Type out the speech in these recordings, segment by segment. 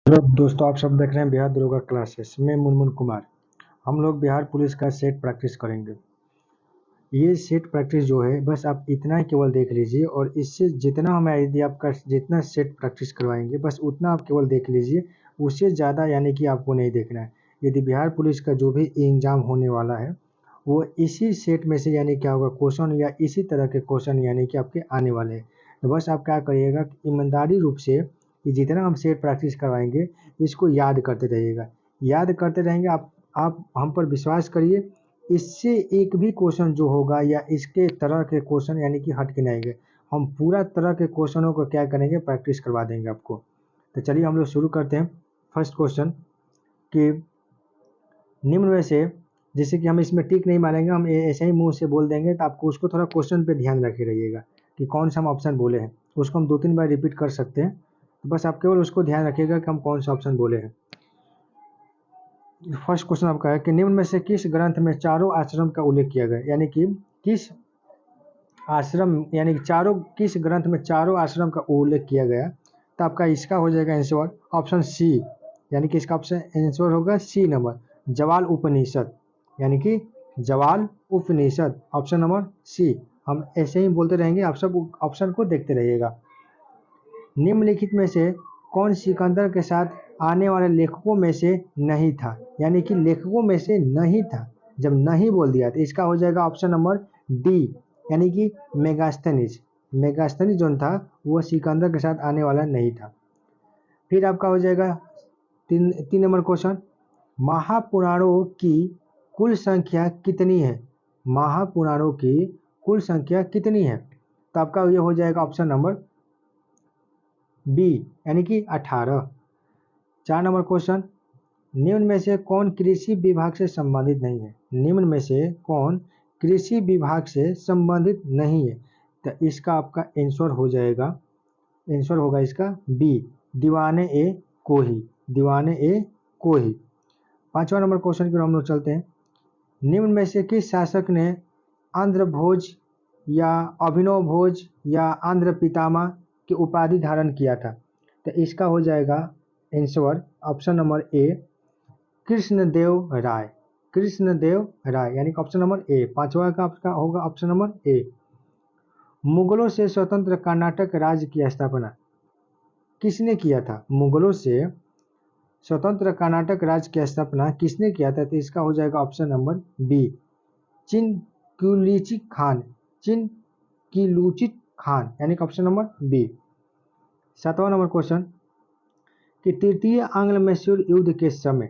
Hello दोस्तों, आप सब देख रहे हैं बिहार दरोगा क्लासेस में मुनमुन कुमार। हम लोग बिहार पुलिस का सेट प्रैक्टिस करेंगे। ये सेट प्रैक्टिस जो है बस आप इतना ही केवल देख लीजिए, और इससे जितना हम यदि आपका जितना सेट प्रैक्टिस करवाएंगे बस उतना आप केवल देख लीजिए, उससे ज़्यादा यानी कि आपको नहीं देखना है। यदि बिहार पुलिस का जो भी एग्ज़ाम होने वाला है वो इसी सेट में से यानी क्या होगा क्वेश्चन, या इसी तरह के क्वेश्चन यानी कि आपके आने वाले हैं। तो बस आप क्या करिएगा कि ईमानदारी रूप से कि जितना हम सेट प्रैक्टिस करवाएंगे इसको याद करते रहिएगा। याद करते रहेंगे आप हम पर विश्वास करिए। इससे एक भी क्वेश्चन जो होगा या इसके तरह के क्वेश्चन यानी कि हट के नहीं आएंगे। हम पूरा तरह के क्वेश्चनों को क्या करेंगे, प्रैक्टिस करवा देंगे आपको। तो चलिए हम लोग शुरू करते हैं। फर्स्ट क्वेश्चन कि निम्न में से, जैसे कि हम इसमें टिक नहीं मारेंगे, हम ऐसे ही मुंह से बोल देंगे, तो आपको उसको थोड़ा क्वेश्चन पे ध्यान रखे रहिएगा कि कौन सा हम ऑप्शन बोले हैं। उसको हम 2-3 बार रिपीट कर सकते हैं, तो बस आप केवल उसको ध्यान रखिएगा कि हम कौन सा ऑप्शन बोले हैं। फर्स्ट क्वेश्चन आपका है कि निम्न में से किस ग्रंथ में चारों आश्रम का उल्लेख किया गया, यानी कि किस आश्रम यानी कि चारों किस ग्रंथ में चारों आश्रम का उल्लेख किया गया। तो आपका इसका हो जाएगा आंसर ऑप्शन सी, यानी कि इसका ऑप्शन आंसर होगा सी नंबर, जवाल उपनिषद, यानी कि जवाल उपनिषद, ऑप्शन नंबर सी। हम ऐसे ही बोलते रहेंगे, आप सब ऑप्शन को देखते रहिएगा। निम्नलिखित में से कौन सिकंदर के साथ आने वाले लेखकों में से नहीं था, यानी कि लेखकों में से नहीं था। जब नहीं बोल दिया तो इसका हो जाएगा ऑप्शन नंबर डी, यानी कि मेगास्थनीज। मेगास्थनीज जो था वो सिकंदर के साथ आने वाला नहीं था। फिर आपका हो जाएगा 3 नंबर क्वेश्चन, महापुराणों की कुल संख्या कितनी है। महापुराणों की कुल संख्या कितनी है। तो आपका ये हो जाएगा ऑप्शन नंबर बी, यानी कि 18। 4 नंबर क्वेश्चन, निम्न में से कौन कृषि विभाग से संबंधित नहीं है। निम्न में से कौन कृषि विभाग से संबंधित नहीं है। तो इसका आपका आंसर हो जाएगा, आंसर होगा इसका बी, दीवाने ए कोही, दीवाने ए कोही। 5वां नंबर क्वेश्चन की ओर हम लोग चलते हैं। निम्न में से किस शासक ने आंध्र भोज या अभिनव भोज या आंध्र पितामह की उपाधि धारण किया था। तो इसका हो जाएगा answer option number A, Krishnadev Rai, Krishnadev Rai, यानी कि ऑप्शन नंबर ए। 5वां का आपका होगा ऑप्शन नंबर ए। मुगलों से स्वतंत्र कर्नाटक राज्य की स्थापना किसने किया था। मुगलों से स्वतंत्र कर्नाटक राज्य की स्थापना किसने किया था। तो इसका हो जाएगा option number B, Chinqilich Khan, Chinqilich Khan, यानी कि ऑप्शन नंबर बी। 7वां नंबर क्वेश्चन कि तृतीय आंग्ल मैसूर युद्ध के समय,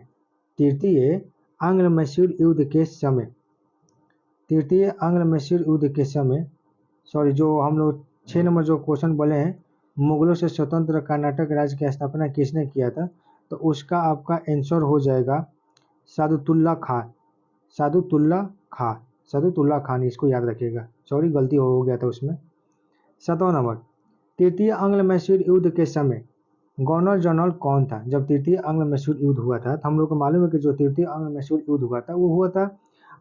तृतीय आंग्ल मैसूर युद्ध के समय, तृतीय आंग्ल मैसूर युद्ध के समय, सॉरी जो हम लोग 6 नंबर जो क्वेश्चन बोले हैं, मुगलों से स्वतंत्र कर्नाटक राज्य की स्थापना किसने किया था। तो उसका आपका आंसर हो जाएगा सादुतुल्ला खान, सादुतुल्ला खान, सादुतुल्ला खान, इसको याद रखिएगा। सॉरी गलती हो गया था उसमें। 7वां नंबर, तृतीय आंग्ल मैसूर युद्ध के समय गवर्नर जनरल कौन था। जब तृतीय आंग्ल मैसूर युद्ध हुआ था, तो हम लोग को मालूम है कि जो तृतीय आंग्ल मैसूर युद्ध हुआ था वो हुआ था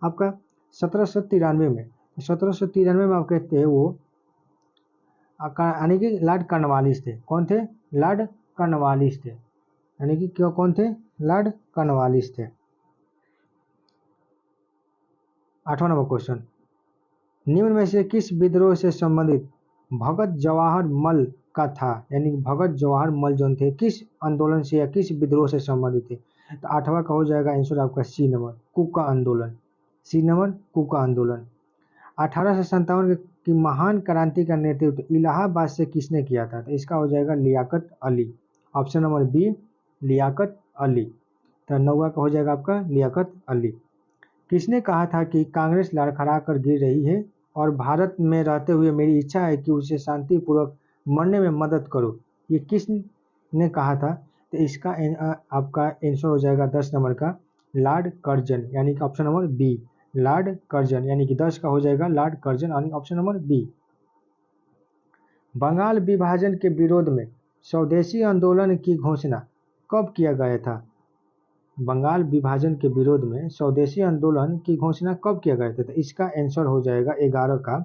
आपका 1793 में। 1793 में आप कहते हैं वो यानी कि लॉर्ड कॉर्नवालिस थे। कौन थे। लॉर्ड कॉर्नवालिस थे, यानी कि क्यों कौन थे, लॉर्ड कॉर्नवालिस थे। 8वां नंबर क्वेश्चन, निम्न में से किस विद्रोह से संबंधित भगत जवाहर मल का था, यानी भगत जवाहर मल जो थे किस आंदोलन से या किस विद्रोह से संबंधित थे। तो 8वां का हो जाएगा आंसर आपका सी नंबर, कुका आंदोलन, सी नंबर कुका आंदोलन। 1857 की महान क्रांति का नेतृत्व इलाहाबाद से किसने किया था। तो इसका हो जाएगा Liaquat Ali, option number B, Liaquat Ali. तो 9वां का हो जाएगा आपका लियाकत अली। किसने कहा था कि कांग्रेस लड़खड़ा कर गिर रही है और भारत में रहते हुए मेरी इच्छा है कि उसे शांतिपूर्वक मरने में मदद करो। ये किसने कहा था। तो इसका आपका आंसर हो जाएगा 10 नंबर का लॉर्ड कर्जन, यानी कि option number B, Lord Curzon, यानी कि 10 का हो जाएगा लॉर्ड कर्जन, यानी ऑप्शन नंबर बी। बंगाल विभाजन के विरोध में स्वदेशी आंदोलन की घोषणा कब किया गया था। बंगाल विभाजन के विरोध में स्वदेशी आंदोलन की घोषणा कब किया गया था। तो इसका आंसर हो जाएगा 11 का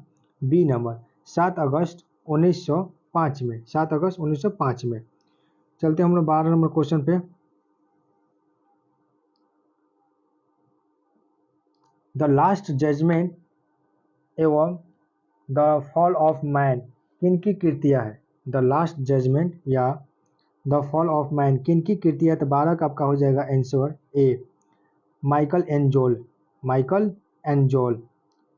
बी नंबर, 7 अगस्त 1905 में, 7 अगस्त 1905 में। चलते हम लोग 12 नंबर क्वेश्चन पे। द लास्ट जजमेंट एवं द फॉल ऑफ मैन किनकी कृतियां है? द लास्ट जजमेंट या द फॉल ऑफ मैन किनकी कृतियां? तो 12 का आपका हो जाएगा answer A, Michelangelo, Michelangelo.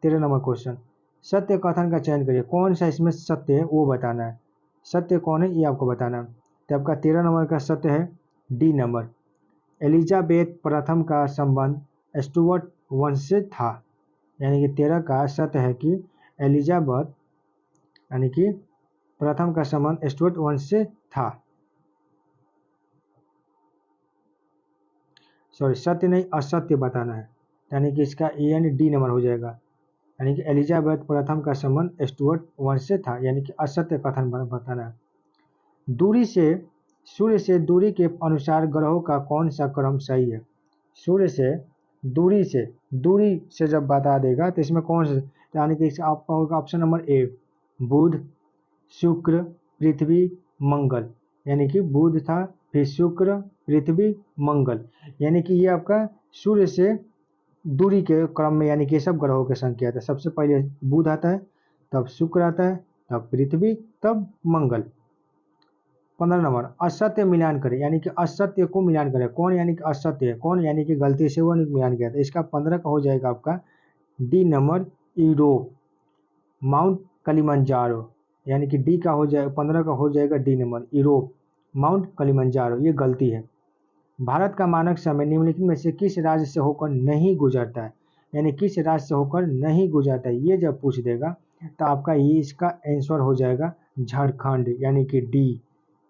13 number question, सत्य कथन का चयन करिए, कौन सा इसमें सत्य है वो बताना है। सत्य कौन है ये आपको बताना है। तो आपका 13 नंबर का सत्य है डी नंबर, एलिजाबेथ प्रथम का संबंध स्टुअर्ट वंश से था। यानी कि 13 का सत्य है कि एलिजाबेथ यानी कि प्रथम का संबंध स्टुअर्ट वंश से था। सॉरी, सत्य नहीं असत्य बताना है, यानी कि इसका ए यानी डी नंबर हो जाएगा। यानी कि एलिजाबेथ प्रथम का संबंध स्टुअर्ट वंश से था, यानी कि असत्य कथन बताना है। दूरी से सूर्य से दूरी के अनुसार ग्रहों का कौन सा क्रम सही है? सूर्य से दूरी से जब बता देगा तो इसमें कौन सा, यानी कि आपका होगा ऑप्शन नंबर ए, बुध, शुक्र, पृथ्वी, मंगल। यानी कि बुध था, फिर शुक्र, पृथ्वी, मंगल। यानी कि ये आपका सूर्य से दूरी के क्रम में, यानी कि सब ग्रहों की संख्या आता है। सबसे पहले बुध आता है, तब शुक्र आता है, तब पृथ्वी, तब मंगल। 15 नंबर, असत्य मिलान करें, यानी कि असत्य को मिलान करें। कौन यानी कि असत्य है, कौन यानी कि गलती से वो मिलान किया था। इसका 15 का हो जाएगा आपका डी नंबर, यूरोप, माउंट कलिमंजारो। यानी कि डी का हो जाएगा 15 का हो जाएगा डी नंबर, यूरोप, माउंट कलिमंजारो। ये गलती है। भारत का मानक समय निम्नलिखित में से किस राज्य से होकर नहीं गुजरता है? यानी किस राज्य से होकर नहीं गुजरता है, ये जब पूछ देगा तो आपका ये इसका आंसर हो जाएगा झारखंड, यानी कि डी,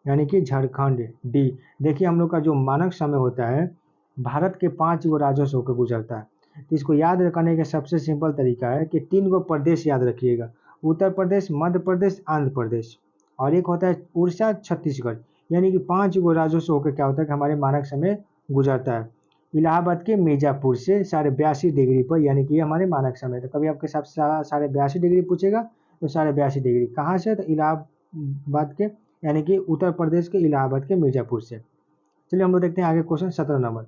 यानी कि झारखंड, डी। देखिए हम लोग का जो मानक समय होता है भारत के 5 गो राज्यों से होकर गुजरता है। तो इसको याद रखने का सबसे सिंपल तरीका है कि 3 गो प्रदेश याद रखिएगा, उत्तर प्रदेश, मध्य प्रदेश, आंध्र प्रदेश, और एक होता है उड़ीसा, छत्तीसगढ़। यानी कि 5 गो राज्यों से होकर क्या होता है कि हमारे मानक समय गुजरता है। इलाहाबाद के मिर्जापुर से 82.5 डिग्री पर, यानी कि ये हमारे मानक समय। तो कभी आपके साथ 82.5 डिग्री पूछेगा तो 82.5 डिग्री कहाँ से? तो इलाहाबाद के, यानी कि उत्तर प्रदेश के इलाहाबाद के मिर्जापुर से। चलिए हम लोग देखते हैं आगे क्वेश्चन 17 नंबर,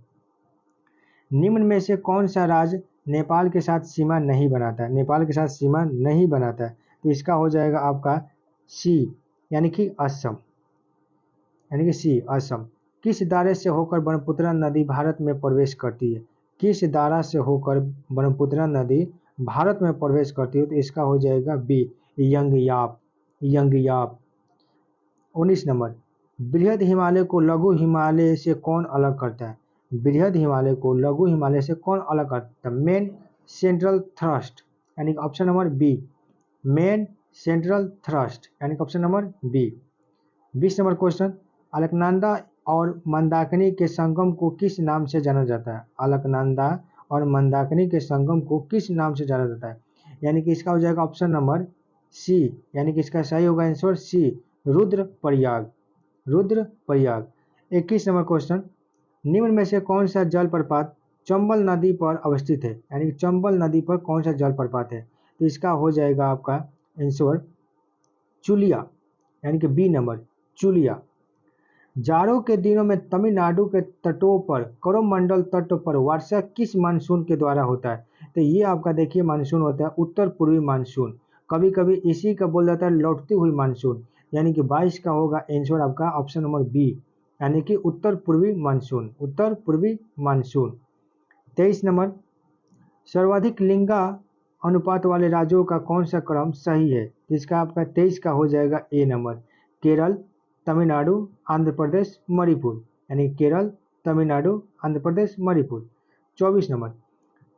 निम्न में से कौन सा राज्य नेपाल के साथ सीमा नहीं बनाता है? नेपाल के साथ सीमा नहीं बनाता है, तो इसका हो जाएगा आपका सी, यानी कि असम, यानी कि सी, असम। किस दारे से होकर ब्रह्मपुत्र नदी भारत में प्रवेश करती है? किस दारा से होकर ब्रह्मपुत्र नदी भारत में प्रवेश करती है? तो इसका हो जाएगा बी, यंगयाप, यंगयाप। 19 नंबर, बृहद हिमालय को लघु हिमालय से कौन अलग करता है? बृहद हिमालय को लघु हिमालय से कौन अलग करता है? मेन सेंट्रल थ्रस्ट, यानी कि option number B, main central thrust, यानी कि option number B. 20 number question, Alaknanda और मंदाकिनी के संगम को किस नाम से जाना जाता है? अलकनंदा और मंदाकिनी के संगम को किस नाम से जाना जाता है? यानी कि इसका हो जाएगा ऑप्शन नंबर सी, यानी कि इसका सही होगा answer C, Rudraprayag, Rudraprayag. 21 number question, निम्न में से कौन सा जलप्रपात चंबल नदी पर अवस्थित है? यानी कि चंबल नदी पर कौन सा जलप्रपात है? तो इसका हो जाएगा आपका आंसर चुलिया, यानी कि बी नंबर, चुलिया। जाड़ों के दिनों में तमिलनाडु के तटों पर कोरोमंडल तट पर वर्षा किस मानसून के द्वारा होता है? तो ये आपका देखिए मानसून होता है उत्तर पूर्वी मानसून, कभी कभी इसी का बोल जाता है लौटती हुई मानसून। यानी कि 22 का होगा आंसर आपका ऑप्शन नंबर बी, यानी कि उत्तर पूर्वी मानसून, उत्तर पूर्वी मानसून। 23 नंबर, सर्वाधिक लिंगा अनुपात वाले राज्यों का कौन सा क्रम सही है? जिसका आपका 23 का हो जाएगा ए नंबर, केरल, तमिलनाडु, आंध्र प्रदेश, मणिपुर। यानी केरल, तमिलनाडु, आंध्र प्रदेश, मणिपुर। 24 नंबर,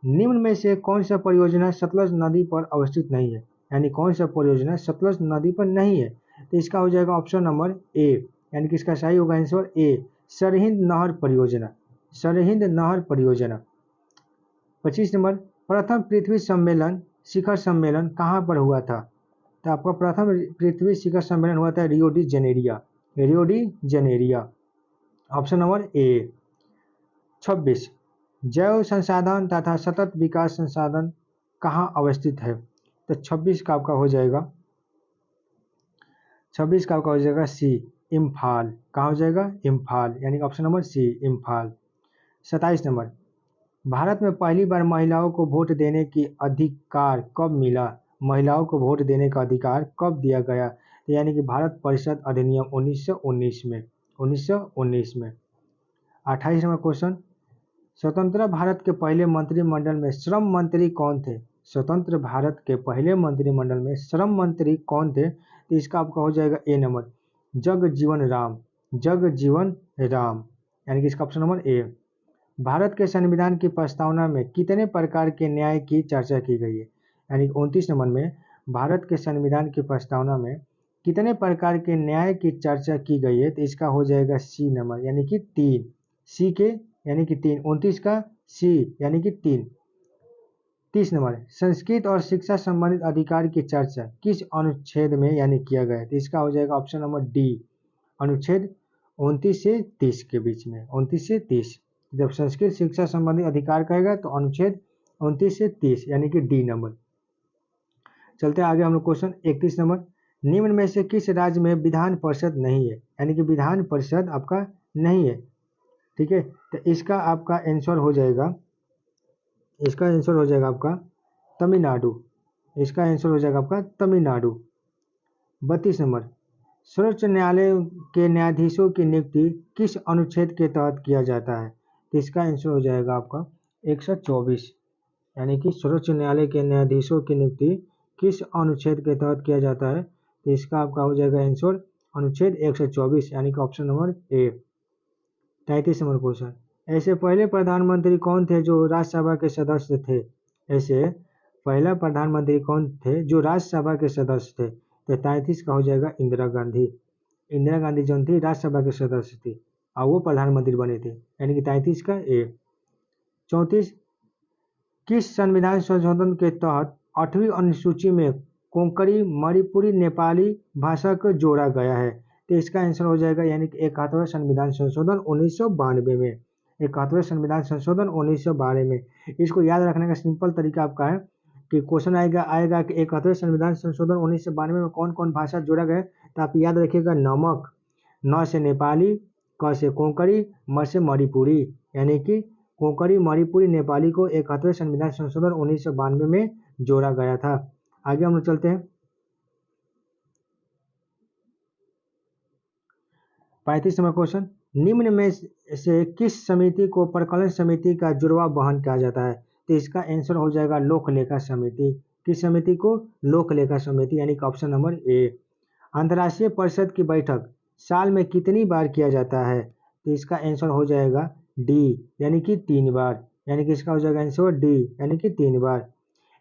निम्न में से कौन सा परियोजना सतलज नदी पर अवस्थित नहीं है? यानी कौन सा परियोजना सतलज नदी पर नहीं है? तो इसका हो जाएगा ऑप्शन नंबर ए, यानी कि इसका सही होगा आंसर ए, सरहिंद नहर परियोजना, सरहिंद नहर परियोजना। 25 नंबर, प्रथम पृथ्वी सम्मेलन शिखर सम्मेलन कहाँ पर हुआ था? तो आपका प्रथम पृथ्वी शिखर सम्मेलन हुआ था Rio de Janeiro, Rio de Janeiro, option number A. 26, जैव संसाधन तथा सतत विकास संसाधन कहाँ अवस्थित है? तो 26 का आपका हो जाएगा, 26 का आपका हो जाएगा सी, इम्फाल। कहाँ हो जाएगा? इम्फाल, यानी कि option number C Imphal. 27 number, Bharat में पहली बार महिलाओं को वोट देने की अधिकार कब मिला? महिलाओं को वोट देने का अधिकार कब दिया गया? तो यानी कि भारत परिषद अधिनियम 1919 में, 1919 में। 28 नंबर क्वेश्चन, स्वतंत्र भारत के पहले मंत्रिमंडल में श्रम मंत्री कौन थे? स्वतंत्र भारत के पहले मंत्रिमंडल में श्रम मंत्री कौन थे? तो इसका आपका हो जाएगा ए नंबर, जगजीवन राम, जगजीवन राम, यानी कि इसका ऑप्शन नंबर ए। भारत के संविधान की प्रस्तावना में कितने प्रकार के न्याय की चर्चा की गई है? यानी 29 नंबर में भारत के संविधान की प्रस्तावना में कितने प्रकार के न्याय की चर्चा की गई है? तो इसका हो जाएगा सी नंबर, यानी कि 3, सी के यानी कि 3, 29 का सी यानी कि 3। 30 नंबर, संस्कृत और शिक्षा संबंधित अधिकार की चर्चा किस अनुच्छेद में यानी किया गया है? तो इसका हो जाएगा ऑप्शन नंबर डी, अनुच्छेद 29 से 30 के बीच में, 29 से 30। जब संस्कृत शिक्षा संबंधी अधिकार कहेगा तो अनुच्छेद 29 से 30 यानी कि डी नंबर। चलते आगे हम लोग क्वेश्चन 31 नंबर, निम्न में से किस राज्य में विधान परिषद नहीं है? यानी कि विधान परिषद आपका नहीं है, ठीक है। तो इसका आपका आंसर हो जाएगा, इसका आंसर हो जाएगा आपका तमिलनाडु, इसका आंसर हो जाएगा आपका तमिलनाडु। 32 नंबर, सर्वोच्च न्यायालय के न्यायाधीशों की नियुक्ति किस अनुच्छेद के तहत किया जाता है? तो इसका आंसर हो जाएगा आपका 124, यानी कि सर्वोच्च न्यायालय के न्यायाधीशों की नियुक्ति किस अनुच्छेद के तहत किया जाता है? तो इसका आपका हो जाएगा आंसर अनुच्छेद 124, यानी कि ऑप्शन नंबर ए। 33 नंबर क्वेश्चन, ऐसे पहले प्रधानमंत्री कौन थे जो राज्यसभा के सदस्य थे? ऐसे पहला प्रधानमंत्री कौन थे जो राज्यसभा के सदस्य थे? तो 33 का हो जाएगा इंदिरा गांधी। इंदिरा गांधी जो थी राज्यसभा के सदस्य थी और वो प्रधानमंत्री बने थे, यानी कि 33 का ए। 34, किस संविधान संशोधन के तहत 8वीं अनुसूची में कोंकणी मणिपुरी नेपाली भाषा को जोड़ा गया है? तो इसका आंसर हो जाएगा यानी कि 71वां संविधान संशोधन 1992 में, 71वां संविधान संशोधन 1992 में। इसको याद रखने का सिंपल तरीका आपका है कि क्वेश्चन आएगा कि 71वें संविधान संशोधन 1992 में कौन कौन भाषा जोड़ा गया, तो आप याद रखिएगा नमक, न से नेपाली, क से कोंकणी, म से मणिपुरी, यानी कि कोंकणी मणिपुरी नेपाली को 71वें संविधान संशोधन 1992 में जोड़ा गया था। आगे हम लोग चलते हैं। 35 नंबर क्वेश्चन, निम्न में से किस समिति को प्रकलन समिति का जुड़वा बहन कहा जाता है? तो इसका आंसर हो जाएगा लोक लेखा समिति। किस समिति को? लोक लेखा समिति, यानी कि ऑप्शन नंबर ए। अंतर्राष्ट्रीय परिषद की बैठक साल में कितनी बार किया जाता है? तो इसका आंसर हो जाएगा डी, यानी कि 3 बार, यानी कि इसका हो जाएगा आंसर डी, यानी कि 3 बार।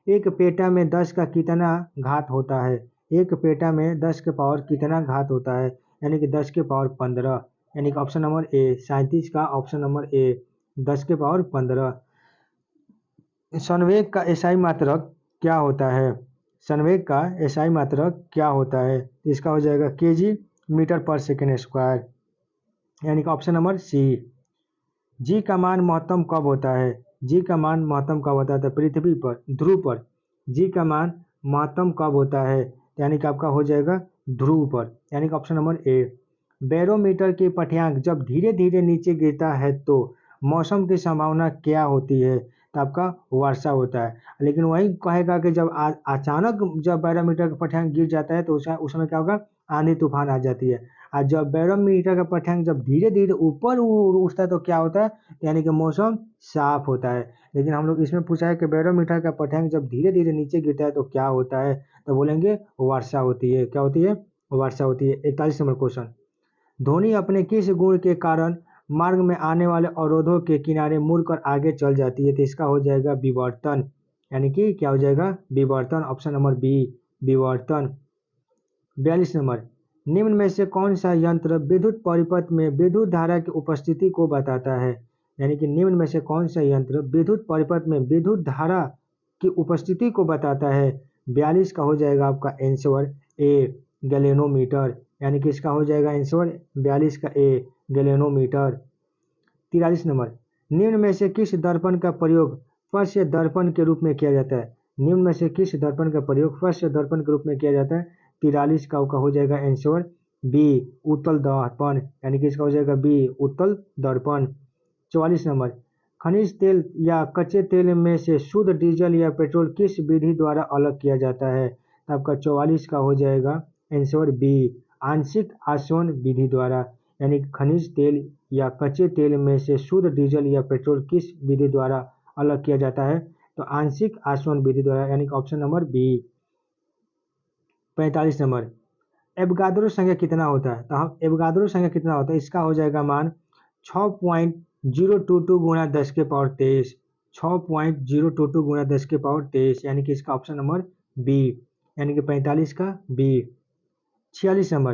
एक पेटा में 10 का कितना घात होता है? एक पेटा में 10 के पावर कितना घात होता है? यानी कि 10 के पावर 15, यानी कि ऑप्शन नंबर ए, 37 का ऑप्शन नंबर ए, 10 के पावर 15। संवेग का एसआई मात्रक क्या होता है? संवेग का एसआई मात्रक क्या होता है? इसका हो जाएगा केजी मीटर पर सेकेंड स्क्वायर, यानी कि ऑप्शन नंबर सी। जी का मान महत्तम कब होता है? जी का मान महत्तम कब होता है? तो पृथ्वी पर, ध्रुव पर जी का मान महत्तम कब होता है? यानी कि आपका हो जाएगा ध्रुव पर, यानी कि ऑप्शन नंबर ए। बैरोमीटर की पाठ्यांक जब धीरे धीरे नीचे गिरता है तो मौसम की संभावना क्या होती है? तो आपका वर्षा होता है। लेकिन वही कहेगा कि जब अचानक जब बैरोमीटर का पाठ्यांक गिर जाता है तो उस समय क्या होगा? आंधी तूफान आ जाती है। और जब बैरोमीटर का पाठ्यांक जब धीरे धीरे ऊपर उठता है तो क्या होता है? यानी कि मौसम साफ होता है। लेकिन हम लोग इसमें पूछा है कि बैरोमीटर का पाठ्यांक जब धीरे धीरे नीचे गिरता है तो क्या होता है? तो बोलेंगे वर्षा होती है। क्या होती है? वर्षा होती है। 41 नंबर क्वेश्चन, धोनी अपने किस गुण के कारण मार्ग में आने वाले अवरोधों के किनारे मुड़कर आगे चल जाती है? तो इसका हो जाएगा विवर्तन, यानी कि क्या हो जाएगा? विवर्तन, ऑप्शन नंबर बी, विवर्तन। 42 नंबर, निम्न में से कौन सा यंत्र विद्युत परिपथ में विद्युत धारा की उपस्थिति को बताता है? यानी कि निम्न में से कौन सा यंत्र विद्युत परिपथ में विद्युत धारा की उपस्थिति को बताता है? 42 का हो जाएगा आपका आंसर ए, गैलेनोमीटर, यानी कि इसका हो जाएगा आंसर 42 का ए, गैलेनोमीटर। 43 नंबर, निम्न में से किस दर्पण का प्रयोग फर्श दर्पण के रूप में किया जाता है? निम्न में से किस दर्पण का प्रयोग फर्श दर्पण के रूप में किया जाता है? 43 का हो जाएगा आंसर बी उत्तल दर्पण, यानी कि इसका हो जाएगा बी उत्तल दर्पण। 44 नंबर, खनिज तेल या कच्चे तेल में से शुद्ध डीजल या पेट्रोल किस विधि द्वारा अलग किया जाता है? तो आपका 44 का हो जाएगा आंसर बी आंशिक आसवन विधि द्वारा, यानी खनिज तेल या कच्चे तेल में से शुद्ध डीजल या पेट्रोल किस विधि द्वारा अलग किया जाता है? तो आंशिक आसवन विधि द्वारा, यानी कि option number B. 45 number, Avogadro संख्या कितना होता है? तो हम एवोगाद्रो संख्या कितना होता है, इसका हो जाएगा मान 6.022 गुणा 10 के पावर 23, 6.022 गुणा 10 के पावर 23, यानी कि इसका ऑप्शन नंबर बी, यानी कि 45 का बी। 46 नंबर,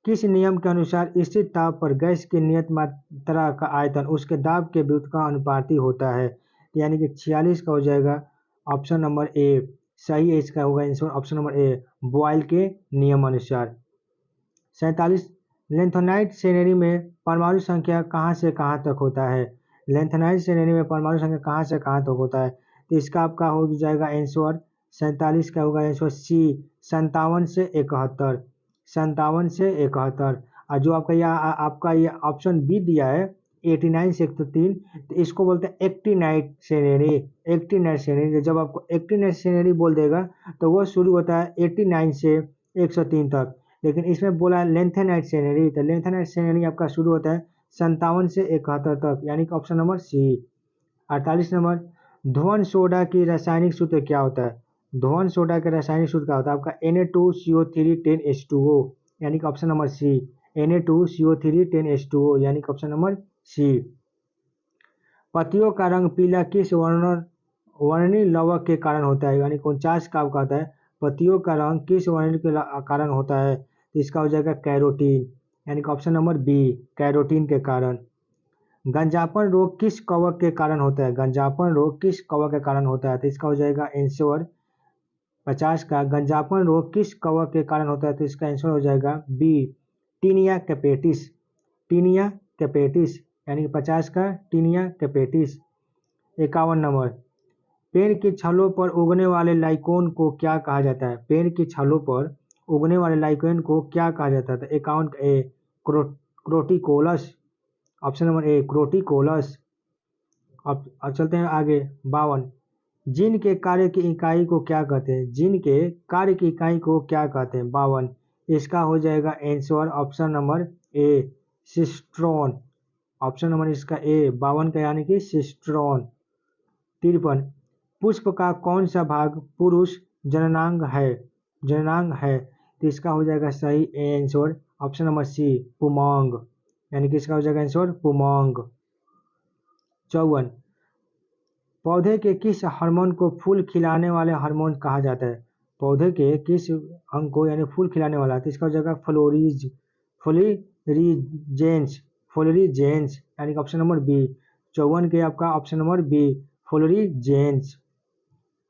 किस नियम के अनुसार स्थिर ताप पर गैस की नियत मात्रा का आयतन उसके दाब के व्युत्क्रम का अनुपाती होता है? यानी कि 46 का हो जाएगा ऑप्शन नंबर ए सही है, इसका होगा answer option number A Boyle के नियम अनुसार। 47, लेंथेनाइट श्रेणी में परमाणु संख्या कहाँ से कहाँ तक होता है? लेंथेनाइट श्रेणी में परमाणु संख्या कहाँ से कहाँ तक होता है? तो इसका आपका हो जाएगा आंसर 47 का होगा आंसर सी 57 से 71, 57 से 71। और जो आपका ये ऑप्शन बी दिया है 89 से 103, तो इसको बोलते हैं एक्टिनाइट श्रेणी। एक्टिनाइट श्रेणी, जब आपको एक्टिनाइट श्रेणी बोल देगा तो वो शुरू होता है 89 से 103 तक, लेकिन इसमें बोला लेंथेनाइट श्रेणी, तो लेंथेनाइट श्रेणी आपका शुरू होता है 57 से 71 तक, यानी कि ऑप्शन नंबर सी। 48 नंबर, धुआं सोडा की रासायनिक सूत्र क्या होता है? धुआं सोडा का रासायनिक सूत्र क्या होता है? आपका Na2CO3 10H2O, यानी कि ऑप्शन नंबर सी Na2CO3 10H2O, यानी कि ऑप्शन नंबर सी। पत्तियों का रंग पीला किस वर्णनीय लवक के कारण होता है? यानी 49 का आपका होता है पत्तियों का रंग किस वर्णनीय के कारण होता है? तो इसका हो जाएगा कैरोटीन, यानी कि ऑप्शन नंबर बी कैरोटीन के कारण। गंजापन रोग किस कवक के कारण होता है? गंजापन रोग किस कवक के कारण होता है? तो इसका हो जाएगा आंसर 50 का गंजापन रोग किस कवक के कारण होता है? तो इसका आंसर हो जाएगा B taenia capitis, taenia capitis, यानी कि 50 का टीनिया कैपेटिस। 51 नंबर, पेड़ की छालों पर उगने वाले लाइकोन को क्या कहा जाता है? पेड़ की छालों पर उगने वाले लाइकोन को क्या कहा जाता है? तो 51 ए क्रोटिकोलस, ऑप्शन नंबर ए क्रोटिकोलस। अब चलते हैं आगे। 52, जीन के कार्य की इकाई को क्या कहते हैं? जीन के कार्य की इकाई को क्या कहते हैं? 52, इसका हो जाएगा आंसर ऑप्शन नंबर ए सिस्ट्रॉन, ऑप्शन नंबर इसका ए 52 का, यानी कि सिस्ट्रॉन। 53, पुष्प का कौन सा भाग पुरुष जननांग है? जननांग है, तो इसका हो जाएगा सही आंसर ऑप्शन नंबर सी पुमांग, यानी कि इसका हो जाएगा आंसर पुमांग। 54, पौधे के किस हार्मोन को फूल खिलाने वाले हार्मोन कहा जाता है? पौधे के किस अंग को, यानी फूल खिलाने वाला, तो इसका हो जाएगा फ्लोरिजेंस, फ्लोरिजेंस, यानी कि ऑप्शन नंबर बी 54 के आपका ऑप्शन नंबर बी फ्लोरिजेंस।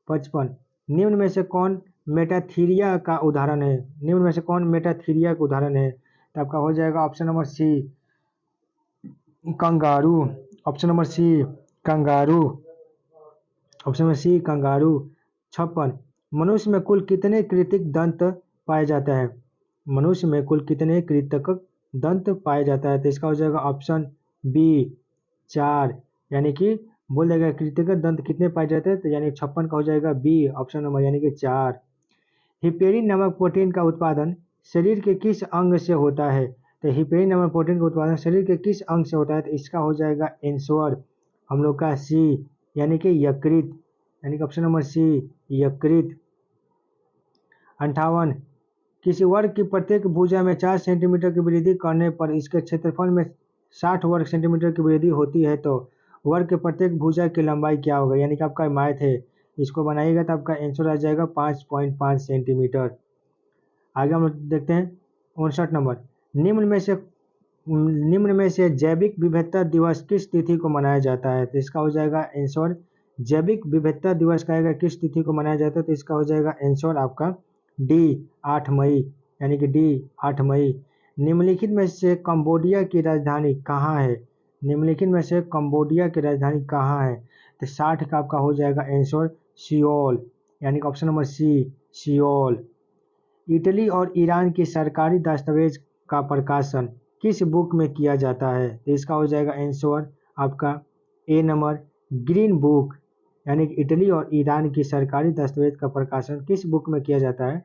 55, निम्न में से कौन मेटाथीरिया का उदाहरण है? निम्न में से कौन मेटाथीरिया का उदाहरण है? तो आपका हो जाएगा option number C kangaroo, option number C kangaroo, option number C kangaroo. 56, मनुष्य में कुल कितने कृंतक दंत पाए जाता है? मनुष्य में कुल कितने कृंतक दंत पाए जाता है? तो इसका हो जाएगा ऑप्शन बी 4, यानी कि बोल देगा कृंतक दंत कितने पाए जाते हैं, तो यानी 56 का हो जाएगा बी ऑप्शन नंबर, यानी कि 4। हिपेरिन नामक प्रोटीन का उत्पादन शरीर के किस अंग से होता है? तो हिपेरिन नामक प्रोटीन का उत्पादन शरीर के किस अंग से होता है? तो इसका हो जाएगा आंसर हम लोग का सी, यानी कि यकृत, यानी कि ऑप्शन नंबर सी यकृत। 58, किसी वर्ग की प्रत्येक भुजा में 4 सेंटीमीटर की वृद्धि करने पर इसके क्षेत्रफल में 60 वर्ग सेंटीमीटर की वृद्धि होती है, तो वर्ग के प्रत्येक भुजा की लंबाई क्या होगा? यानी कि आपका मैथ है, इसको बनाइएगा तो आपका आंसर आ जाएगा 5.5 सेंटीमीटर। आगे हम लोग देखते हैं 59 नंबर, निम्न में से जैविक विविधता दिवस किस तिथि को मनाया जाता है? तो इसका हो जाएगा आंसर जैविक विविधता दिवस कहेगा किस तिथि को मनाया जाता है? तो इसका हो जाएगा आंसर आपका डी 8 मई, यानी कि डी 8 मई। निम्नलिखित में से कंबोडिया की राजधानी कहाँ है? निम्नलिखित में से कंबोडिया की राजधानी कहाँ है? तो 60 का आपका हो जाएगा आंसर सियोल, यानी कि option number C Seoul. Italy और ईरान की सरकारी दस्तावेज का प्रकाशन किस बुक में किया जाता है? तो इसका हो जाएगा आंसर आपका ए नंबर ग्रीन बुक, यानी कि इटली और ईरान की सरकारी दस्तावेज का प्रकाशन किस बुक में किया जाता है?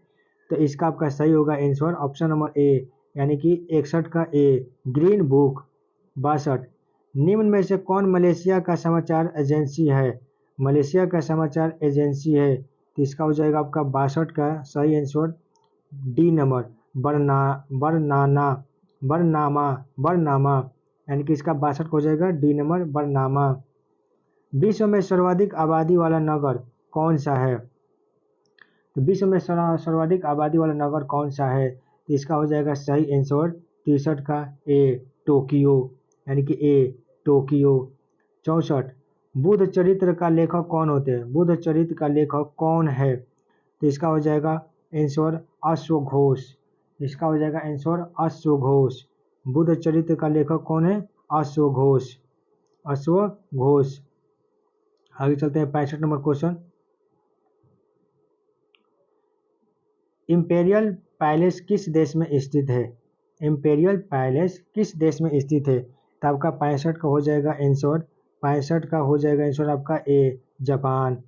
तो इसका आपका सही होगा आंसर ऑप्शन नंबर ए, यानी कि 61 का ए ग्रीन बुक। 62 निम्न में से कौन मलेशिया का समाचार एजेंसी है? मलेशिया का समाचार एजेंसी है, तो इसका हो जाएगा आपका 62 का सही आंसर डी नंबर बरनामा, यानी कि इसका 62 हो जाएगा डी नंबर बरनामा। विश्व में सर्वाधिक आबादी वाला नगर कौन सा है? तो विश्व में सर्वाधिक आबादी वाला नगर कौन सा है? तो इसका हो जाएगा सही आंसर 63 का ए टोक्यो, यानी कि ए टोक्यो। 64 बुद्ध चरित्र का लेखक कौन होते हैं? बुद्ध चरित्र का लेखक कौन है? तो इसका हो जाएगा आंसर अश्वघोष, इसका हो जाएगा आंसर अश्वघोष। बुद्ध चरित्र का लेखक कौन है? अश्वघोष, अश्वघोष। आगे चलते हैं 65 नंबर क्वेश्चन। इंपेरियल पैलेस किस देश में स्थित है? इंपेरियल पैलेस किस देश में स्थित है? तो आपका 65 का हो जाएगा आंसर, 65 का हो जाएगा आंसर आपका ए जापान,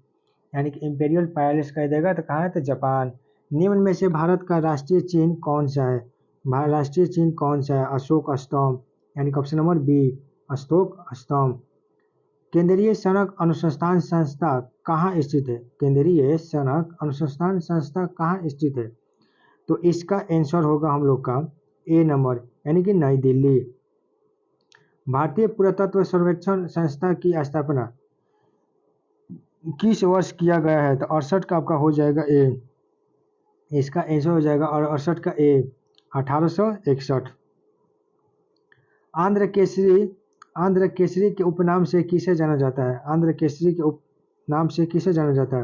यानी कि इंपेरियल पैलेस कह देगा तो कहाँ है? तो जापान। निम्न में से भारत का राष्ट्रीय चिन्ह कौन सा है? राष्ट्रीय चिन्ह कौन सा है? अशोक स्तंभ, यानी कि ऑप्शन नंबर बी अशोक स्तंभ। केंद्रीय सड़क अनुसंधान संस्था कहाँ स्थित है? केंद्रीय सड़क अनुसंधान संस्था कहाँ स्थित है? तो इसका आंसर होगा हम लोग का ए नंबर, यानी कि नई दिल्ली। भारतीय पुरातत्व सर्वेक्षण संस्था की स्थापना किस वर्ष किया गया है? तो 68 का आपका हो जाएगा ए, इसका आंसर हो जाएगा और 68 का ए 1861। आंध्र केसरी के उपनाम से किसे जाना जाता है? आंध्र केसरी के उपनाम से किसे जाना जाता है?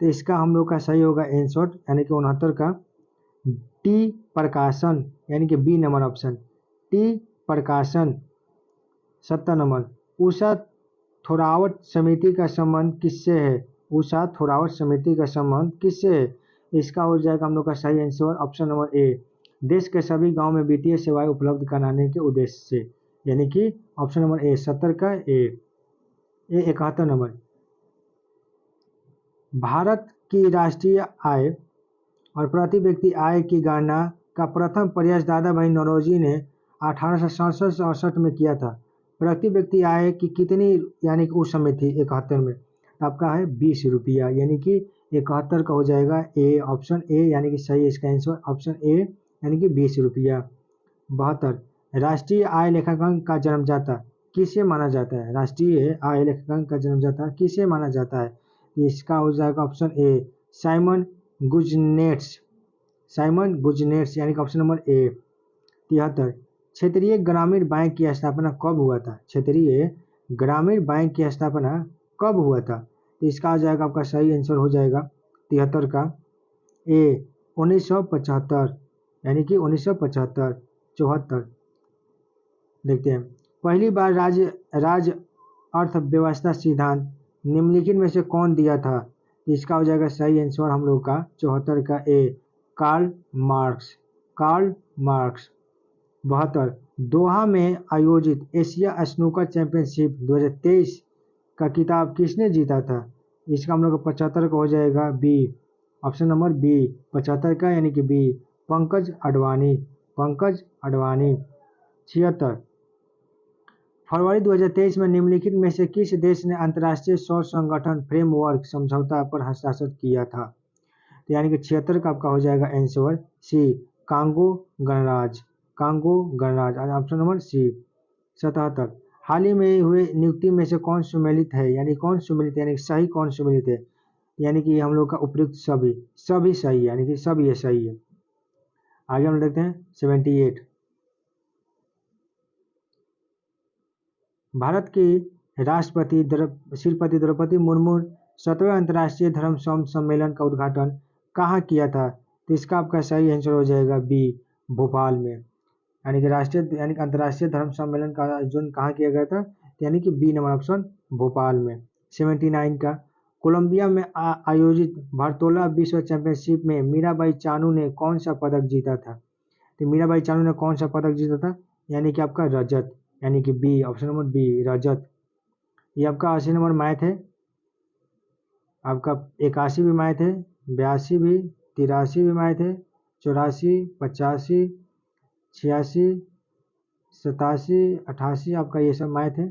तो इसका हम लोग का सही होगा आंसर, यानी कि 69 का टी प्रकाशन, यानी कि बी नंबर ऑप्शन टी प्रकाशन। 70 नंबर उषा थोरावत समिति का संबंध किससे है? उषा थोरावत समिति का संबंध किससे है? इसका हो जाएगा हम लोग का सही आंसर ऑप्शन नंबर ए देश के सभी गांव में वित्तीय सेवाएं उपलब्ध कराने के उद्देश्य से, यानी कि ऑप्शन नंबर ए 70 का ए। 71 नंबर भारत की राष्ट्रीय आय और प्रति व्यक्ति आय की गणना का प्रथम प्रयास दादा भाई नौरोजी ने 1867 में किया था। प्रति व्यक्ति आय की कितनी, यानी कि उस समय थी 71 में, आपका है 20 रुपया, यानी कि 71 का हो जाएगा ए ऑप्शन ए, यानी कि सही इसका आंसर ऑप्शन ए, यानी कि 20 रुपया। 72 राष्ट्रीय आय लेखांकन का जन्मदाता किसे माना जाता है? राष्ट्रीय आय लेखांकन का जन्मदाता किसे माना जाता है? इसका हो जाएगा ऑप्शन ए साइमन गुजनेट्स, यानी कि ऑप्शन नंबर ए। 73 क्षेत्रीय ग्रामीण बैंक की स्थापना कब हुआ था? क्षेत्रीय ग्रामीण बैंक की स्थापना कब हुआ था? इसका आ जाएगा आपका सही आंसर हो जाएगा 73 का ए 1975, यानी कि 1975। 74 देखते हैं पहली बार राज्य अर्थव्यवस्था सिद्धांत निम्नलिखित में से कौन दिया था? इसका हो जाएगा सही आंसर हम लोग का 74 का ए कार्ल मार्क्स। 72 दोहा में आयोजित एशिया स्नूकर चैंपियनशिप 2023 का खिताब किसने जीता था? इसका हम लोग 75 का हो जाएगा बी ऑप्शन नंबर बी 75 का, यानी कि बी पंकज अडवाणी। 76 फरवरी 2023 में निम्नलिखित में से किस देश ने अंतर्राष्ट्रीय सौर संगठन फ्रेमवर्क समझौता पर हस्ताक्षर किया था? तो यानी कि 76 का आपका हो जाएगा आंसर सी कांगो गणराज्य, ऑप्शन नंबर सी। 77 हाल ही में हुए नियुक्ति में से कौन सम्मिलित है, यानी सही कौन सम्मिलित है? यानी कि हम लोग का उपयुक्त सभी सही है, यानी कि सब ये सही है। आगे हम देखते हैं 78 भारत की राष्ट्रपति श्रीमती द्रौपदी मुर्मू 7वें अंतर्राष्ट्रीय धर्म सम्मेलन का उद्घाटन कहाँ किया था? तो इसका आपका सही आंसर हो जाएगा बी भोपाल में, यानी कि अंतर्राष्ट्रीय धर्म सम्मेलन का आयोजन कहाँ किया गया था? यानी कि बी नंबर ऑप्शन भोपाल में। 79 का कोलंबिया में आयोजित भारतोला विश्व चैंपियनशिप में मीराबाई चानू ने कौन सा पदक जीता था? तो मीराबाई चानू ने कौन सा पदक जीता था, यानी कि आपका रजत, यानी कि बी, ऑप्शन नंबर बी, रजत। ये आपका 80 नंबर मैथ है। आपका 81 भी मैथ है, 82 भी, 83 भी मैथ है, 84, 85, 86, 87, 88 आपका ये सब मैथ है।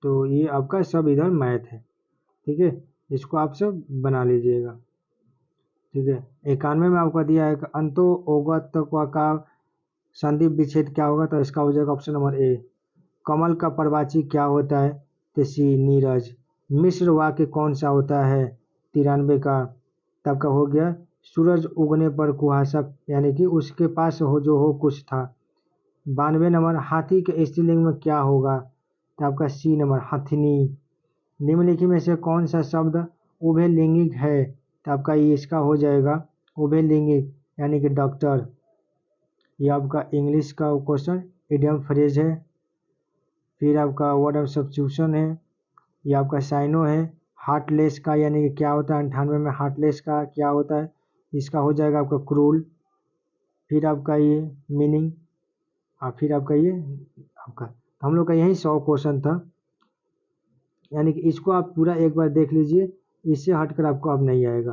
तो ये आपका सब इधर मैथ है, ठीक है, इसको आप सब बना लीजिएगा, ठीक है। 91 में आपका दिया है अंतो ओगत का संदीप विच्छेद क्या होगा, तो इसका हो जाएगा ऑप्शन नंबर ए। कमल का प्रवाची क्या होता है, तो सी, नीरज। मिश्र वाक्य कौन सा होता है, 93 का, तब का हो गया सूरज उगने पर कुहासा, यानी कि उसके पास हो जो हो कुछ था। 92 नंबर हाथी के स्त्रीलिंग में क्या होगा, तो आपका सी नंबर हथिनी। निम्नलिखित में से कौन सा शब्द उभयलिंगिक है, तो आपका ये इसका हो जाएगा उभयलिंगिक, यानी कि डॉक्टर। ये आपका इंग्लिश का क्वेश्चन इडियम फ्रेज है। फिर आपका वर्ड ऑफ सब्स्टिट्यूशन है, ये आपका साइनो है। हार्टलेस का यानी कि क्या होता है, 98 में हार्टलेस का क्या होता है, इसका हो जाएगा आपका क्रूल। फिर आपका ये मीनिंग, और फिर आपका ये आपका, तो हम लोग का यही 100 क्वेश्चन था, यानी कि इसको आप पूरा एक बार देख लीजिए, इससे हटकर आपको अब नहीं आएगा।